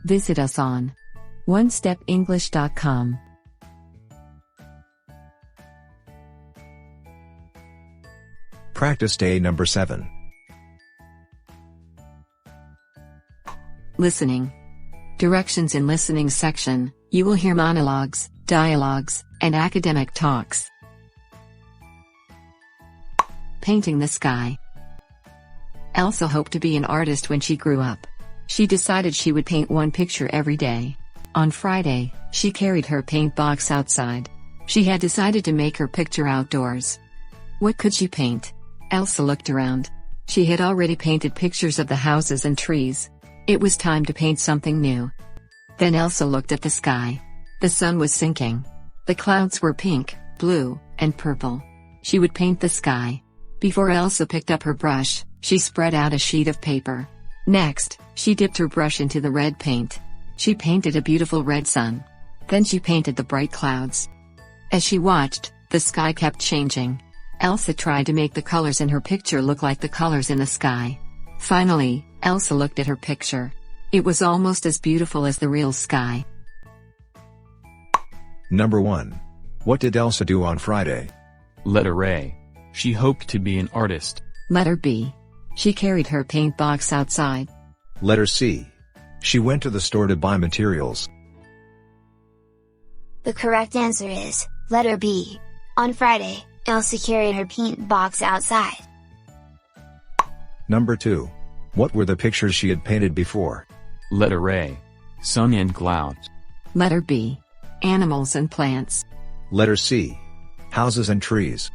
Visit us on onestepenglish.com. Practice day number 7. Listening. Directions in listening section, you will hear monologues, dialogues, and academic talks. Painting the sky. Elsa hoped to be an artist when she grew up. She decided she would paint one picture every day. On Friday, she carried her paint box outside. She had decided to make her picture outdoors. What could she paint? Elsa looked around. She had already painted pictures of the houses and trees. It was time to paint something new. Then Elsa looked at the sky. The sun was sinking. The clouds were pink, blue, and purple. She would paint the sky. Before Elsa picked up her brush, she spread out a sheet of paper. Next, she dipped her brush into the red paint. She painted a beautiful red sun. Then she painted the bright clouds. As she watched, the sky kept changing. Elsa tried to make the colors in her picture look like the colors in the sky. Finally, Elsa looked at her picture. It was almost as beautiful as the real sky. Number 1. What did Elsa do on Friday? Letter A. She hoped to be an artist. Letter B. She carried her paint box outside. Letter C. She went to the store to buy materials. The correct answer is letter B. On Friday, Elsa carried her paint box outside. Number 2. What were the pictures she had painted before? Letter A. Sun and clouds. Letter B. Animals and plants. Letter C. Houses and trees.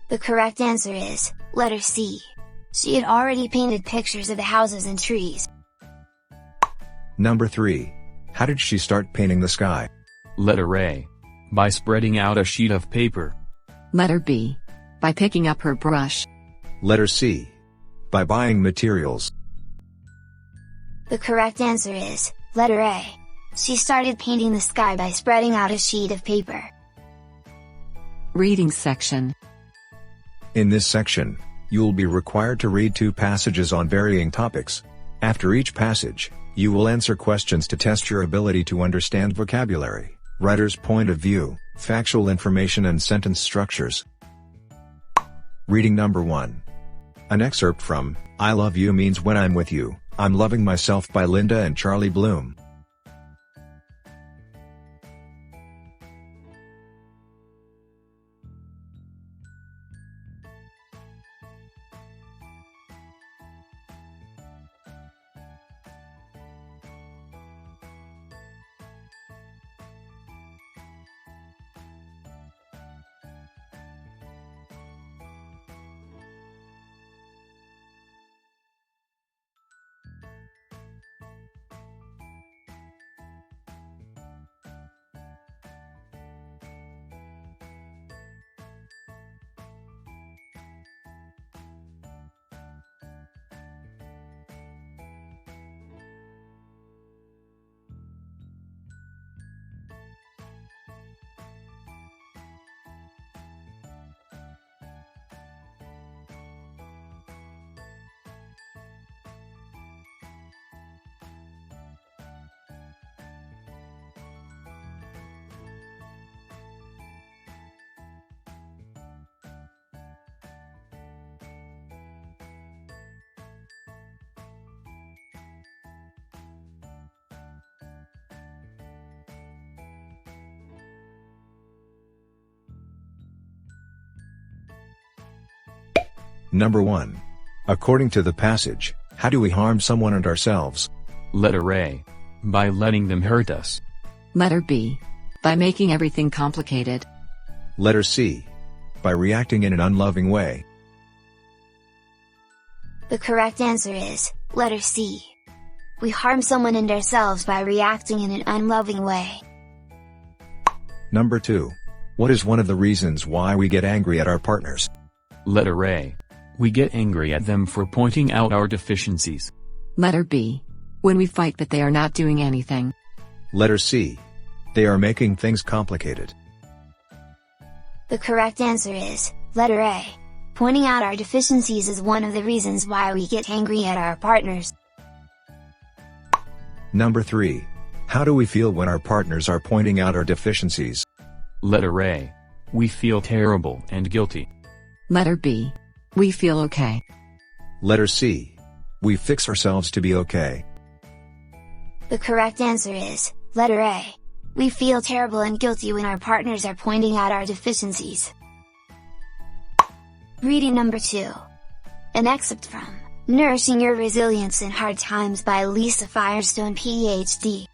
The correct answer is letter C. She had already painted pictures of the houses and trees. Number 3. How did she start painting the sky? Letter A. By spreading out a sheet of paper. Letter B. By picking up her brush. Letter C. By buying materials. The correct answer is letter A. She started painting the sky by spreading out a sheet of paper. Reading section. In this section, you will be required to read 2 passages on varying topics. After each passage, you will answer questions to test your ability to understand vocabulary, writer's point of view, factual information and sentence structures. Reading number 1. An excerpt from I Love You Means When I'm With You, I'm Loving Myself by Linda and Charlie Bloom. Number 1. According to the passage, how do we harm someone and ourselves? Letter A. By letting them hurt us. Letter B. By making everything complicated. Letter C. By reacting in an unloving way. The correct answer is letter C. We harm someone and ourselves by reacting in an unloving way. Number 2. What is one of the reasons why we get angry at our partners? Letter A. We get angry at them for pointing out our deficiencies. Letter B. When we fight but they are not doing anything. Letter C. They are making things complicated. The correct answer is letter A. Pointing out our deficiencies is one of the reasons why we get angry at our partners. Number 3. How do we feel when our partners are pointing out our deficiencies? Letter A. We feel terrible and guilty. Letter B. We feel okay. Letter C. We fix ourselves to be okay. The correct answer is, letter A. We feel terrible and guilty when our partners are pointing out our deficiencies. Reading number 2. An excerpt from Nourishing Your Resilience in Hard Times by Lisa Firestone PhD.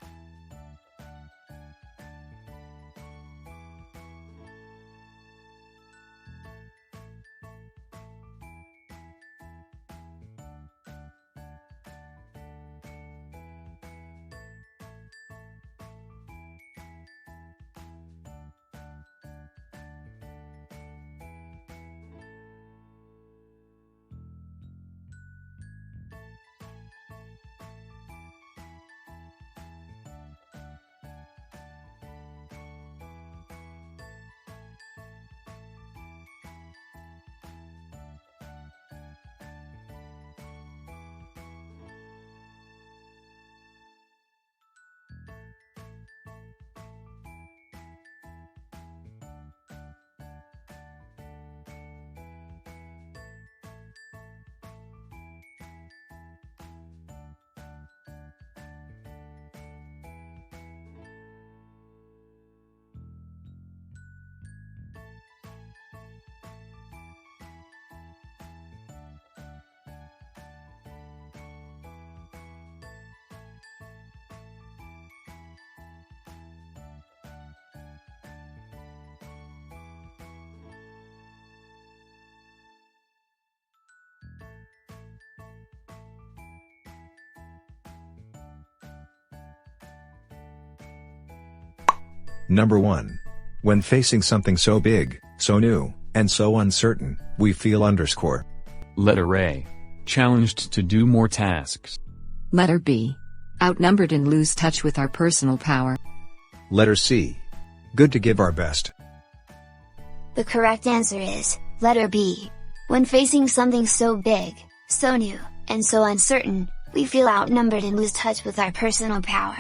Number 1. When facing something so big, so new, and so uncertain, we feel _. Letter A. Challenged to do more tasks. Letter B. Outnumbered and lose touch with our personal power. Letter C. Good to give our best. The correct answer is, letter B. When facing something so big, so new, and so uncertain, we feel outnumbered and lose touch with our personal power.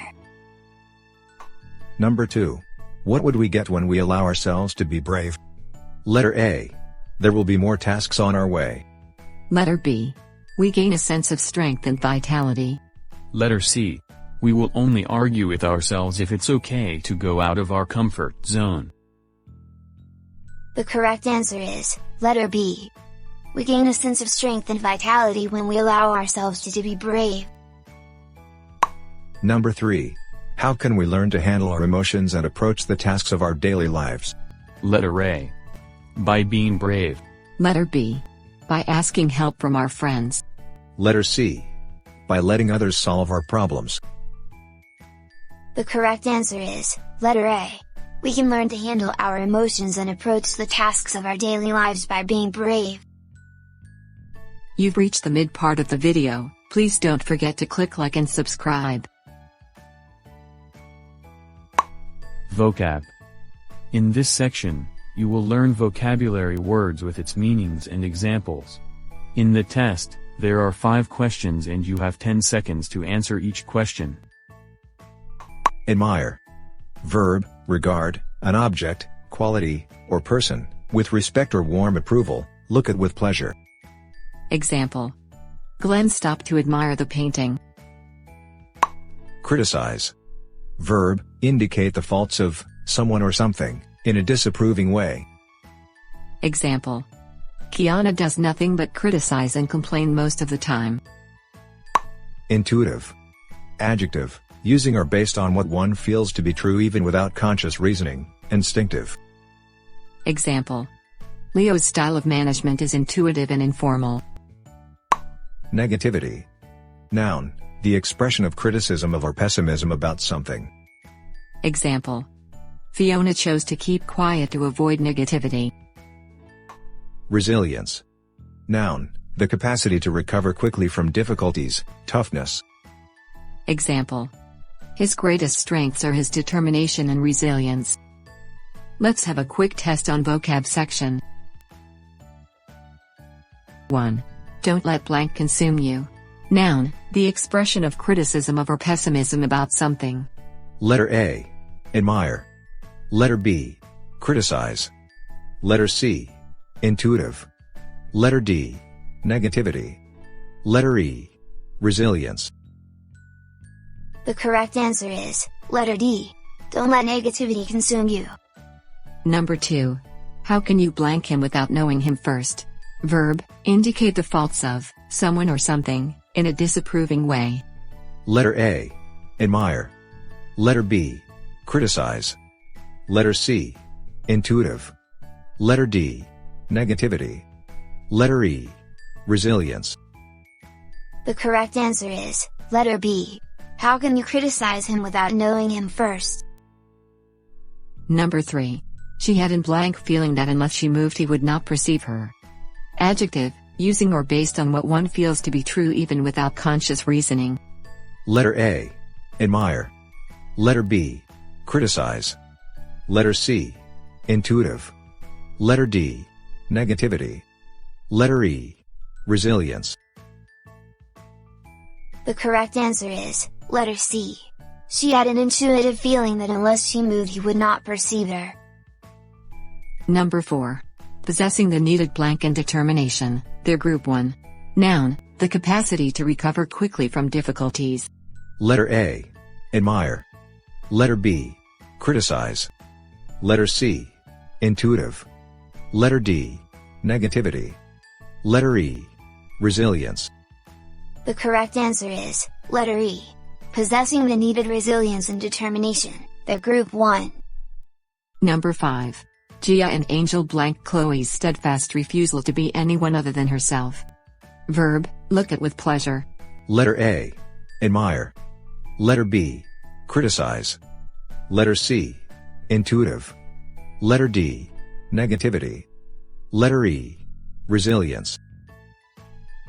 Number 2. What would we get when we allow ourselves to be brave? Letter A. There will be more tasks on our way. Letter B. We gain a sense of strength and vitality. Letter C. We will only argue with ourselves if it's okay to go out of our comfort zone. The correct answer is, letter B. We gain a sense of strength and vitality when we allow ourselves to be brave. Number 3. How can we learn to handle our emotions and approach the tasks of our daily lives? Letter A. By being brave. Letter B. By asking help from our friends. Letter C. By letting others solve our problems. The correct answer is, letter A. We can learn to handle our emotions and approach the tasks of our daily lives by being brave. You've reached the mid part of the video. Please don't forget to click like and subscribe. Vocab. In this section, you will learn vocabulary words with its meanings and examples. In the test, there are 5 questions and you have 10 seconds to answer each question. Admire. Verb, regard, an object, quality, or person, with respect or warm approval, look at with pleasure. Example. Glenn stopped to admire the painting. Criticize. Verb, indicate the faults of someone or something, in a disapproving way. Example. Kiana does nothing but criticize and complain most of the time. Intuitive. Adjective, using or based on what one feels to be true even without conscious reasoning, instinctive. Example. Leo's style of management is intuitive and informal. Negativity. Noun, the expression of criticism of or pessimism about something. Example. Fiona chose to keep quiet to avoid negativity. Resilience. Noun, the capacity to recover quickly from difficulties, toughness. Example. His greatest strengths are his determination and resilience. Let's have a quick test on vocab section. 1. Don't let blank consume you. Noun, the expression of criticism of or pessimism about something. Letter A. Admire. Letter B. Criticize. Letter C. Intuitive. Letter D. Negativity. Letter E. Resilience. The correct answer is letter D. Don't let negativity consume you. Number 2. How can you blank him without knowing him first? Verb, indicate the faults of someone or something in a disapproving way. Letter A. Admire. Letter B. Criticize. Letter C. Intuitive. Letter D. Negativity. Letter E. Resilience. The correct answer is letter B. How can you criticize him without knowing him first? Number 3. She had an blank feeling that unless she moved he would not perceive her. Adjective, using or based on what one feels to be true even without conscious reasoning. Letter A. Admire. Letter B. Criticize. Letter C. Intuitive. Letter D. Negativity. Letter E. Resilience. The correct answer is letter C. She had an intuitive feeling that unless she moved he would not perceive her. Number 4. Possessing the needed blank and determination, they're group 1. Noun, the capacity to recover quickly from difficulties. Letter A. Admire. Letter B. Criticize. Letter C. Intuitive. Letter D. Negativity. Letter E. Resilience. The correct answer is letter E. Possessing the needed resilience and determination, they're group 1. Number 5. Gia and Angel blank Chloe's steadfast refusal to be anyone other than herself. Verb, look at with pleasure. Letter A. Admire. Letter B. Criticize. Letter C. Intuitive. Letter D. Negativity. Letter E. Resilience.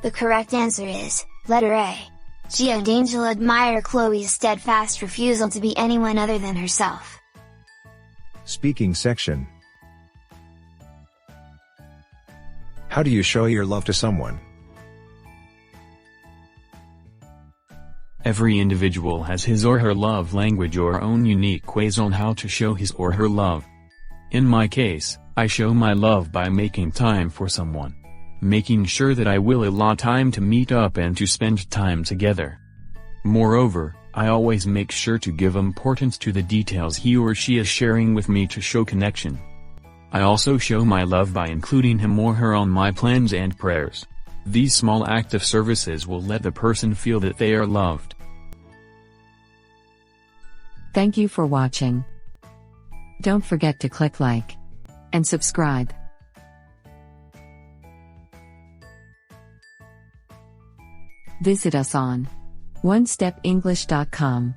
The correct answer is letter A. Gia and Angel admire Chloe's steadfast refusal to be anyone other than herself. Speaking section. How do you show your love to someone? Every individual has his or her love language or own unique ways on how to show his or her love. In my case, I show my love by making time for someone. Making sure that I will allot time to meet up and to spend time together. Moreover, I always make sure to give importance to the details he or she is sharing with me to show connection. I also show my love by including him or her on my plans and prayers. These small acts of services will let the person feel that they are loved. Thank you for watching. Don't forget to click like and subscribe. Visit us on onestepenglish.com.